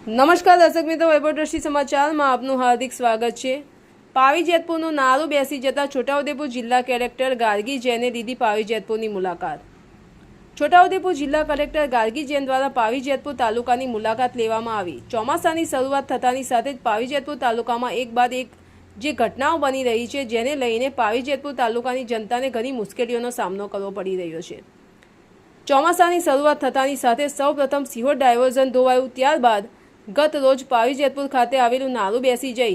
નમસ્કાર દર્શક મિત્રો, વૈભવદ્રષ્ટિ સમાચારમાં આપનું હાર્દિક સ્વાગત છે। પાવી જેતપુરનું નારું બેસી જતા છોટાઉદેપુર જિલ્લા કલેક્ટર ગાર્ગી જૈને લીધી પાવી જેતપુરની મુલાકાત। છોટાઉદેપુર જિલ્લા કલેક્ટર ગાર્ગી જૈન દ્વારા પાવી જેતપુર તાલુકાની મુલાકાત લેવામાં આવી। ચોમાસાની શરૂઆત થતાની સાથે જ પાવી જેતપુર તાલુકામાં એક બાદ એક જે ઘટનાઓ બની રહી છે, જેને લઈને પાવી જેતપુર તાલુકાની જનતાને ઘણી મુશ્કેલીઓનો સામનો કરવો પડી રહ્યો છે। ચોમાસાની શરૂઆત થતાની સાથે સૌપ્રથમ સિહોર ડાયવર્ઝન ધોવાયું, ત્યારબાદ ગત રોજ પાવી જેતપુર ખાતે આવેલું નારું બેસી જઈ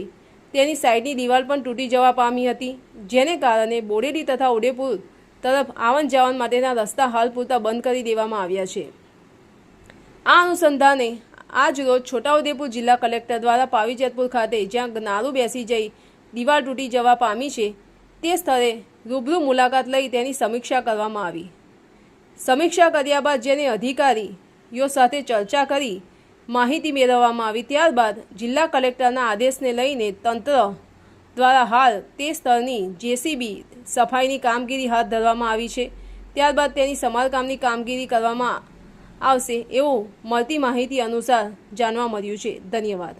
તેની સાઈડની દિવાલ પણ તૂટી જવા પામી હતી, જેને કારણે બોડેલી તથા ઉદેપુર તરફ આવન જાવન માટેના રસ્તા હાલ પૂરતા બંધ કરી દેવામાં આવ્યા છે। આ અનુસંધાને આજ રોજ છોટાઉદેપુર જિલ્લા કલેક્ટર દ્વારા પાવી જેતપુર ખાતે જ્યાં નારું બેસી જઈ દિવાલ તૂટી જવા પામી છે તે સ્થળે રૂબરૂ મુલાકાત લઈ તેની સમીક્ષા કરવામાં આવી। સમીક્ષા કર્યા બાદ જેને અધિકારીઓ સાથે ચર્ચા કરી માહિતી મેળવવામાં આવી, ત્યારબાદ જિલ્લા કલેક્ટરના આદેશને લઈને તંત્ર દ્વારા હાલ તે સ્થળની જેસીબી સફાઈની કામગીરી હાથ ધરવામાં આવી છે। ત્યારબાદ તેની સમારકામની કામગીરી કરવામાં આવશે એવું મળતી માહિતી અનુસાર જાણવા મળ્યું છે। ધન્યવાદ।